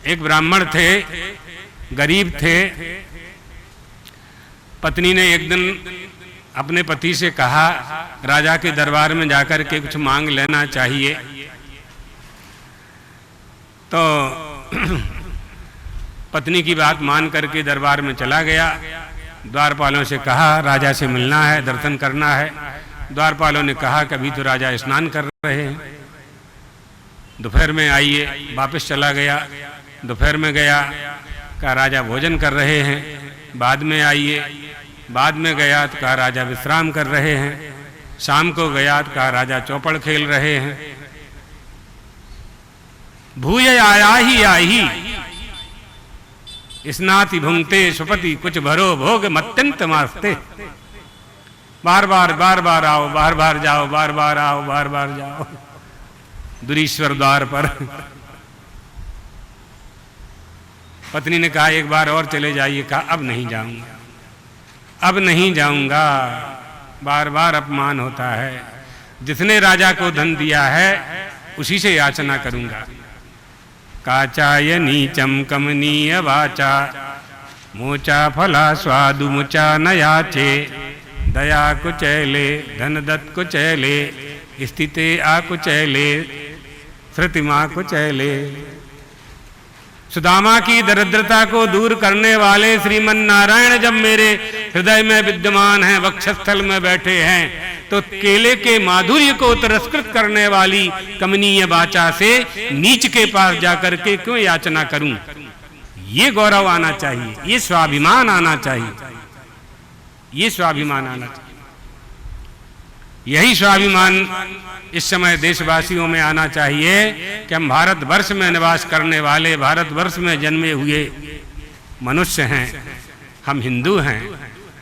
एक ब्राह्मण थे, गरीब थे। पत्नी ने एक दिन अपने पति से कहा, राजा के दरबार में जाकर के कुछ मांग लेना चाहिए। तो पत्नी की बात मान करके दरबार में चला गया। द्वारपालों से कहा, राजा से मिलना है, दर्शन करना है। द्वारपालों ने कहा कि अभी तो राजा स्नान कर रहे हैं, दोपहर में आइए। वापस चला गया। दोपहर में गया, कहा राजा भोजन कर रहे हैं, बाद में आइए। बाद में गया तो कहा राजा विश्राम कर रहे हैं। शाम को गया तो कहा राजा चौपड़ खेल रहे हैं। भूय आया ही स्नाति भुंगते सुपति कुछ भरो भोग मत्यंत मास्ते। बार बार आओ, बार बार जाओ, बार बार आओ, बार बार जाओ। दुरीश्वर द्वार पर पत्नी ने कहा एक बार और चले जाइए। कहा अब नहीं जाऊंगा, अब नहीं जाऊंगा, बार बार अपमान होता है। जिसने राजा को धन दिया है उसी से याचना करूंगा। काचाय नीचम कमनीय वाचा मोचा फला स्वादु मुचा न याचे। दया कुचैले धन दत्त कुचैले स्थिते आकुचैले श्रुतिमा कुचैले। सुदामा की दरिद्रता को दूर करने वाले श्रीमन नारायण जब मेरे हृदय में विद्यमान हैं, वक्षस्थल में बैठे हैं, तो केले के माधुर्य को तिरस्कृत करने वाली कमनीय वाचा से नीच के पास जाकर के क्यों याचना करूं। ये गौरव आना चाहिए, ये स्वाभिमान आना चाहिए, ये स्वाभिमान आना चाहिए। यही स्वाभिमान इस समय देशवासियों में आना चाहिए कि हम भारतवर्ष में निवास करने वाले, भारतवर्ष में जन्मे हुए मनुष्य हैं, हम हिंदू हैं,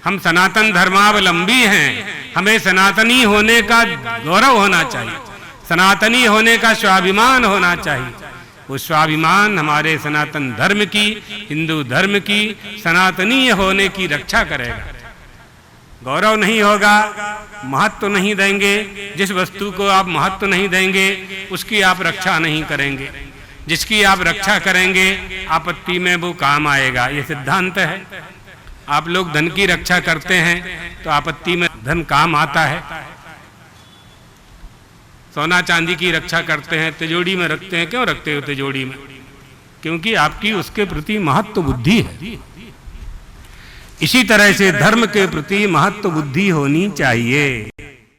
हम सनातन धर्मावलंबी हैं। हमें सनातनी होने का गौरव होना चाहिए, सनातनी होने का स्वाभिमान होना चाहिए। वो स्वाभिमान हमारे सनातन धर्म की, हिंदू धर्म की, सनातनीय होने की रक्षा करेगा। गौरव नहीं होगा, महत्व नहीं देंगे, जिस वस्तु को आप महत्व नहीं देंगे उसकी आप रक्षा नहीं करेंगे। जिसकी आप रक्षा करेंगे आपत्ति में वो काम आएगा। ये सिद्धांत है। आप लोग धन की रक्षा करते हैं तो आपत्ति में धन काम आता है। सोना चांदी की रक्षा करते हैं, तिजोरी में रखते हैं। क्यों रखते हो तिजोरी में? क्योंकि आपकी उसके प्रति महत्व बुद्धि है। इसी तरह से धर्म के प्रति महत्व बुद्धि होनी चाहिए।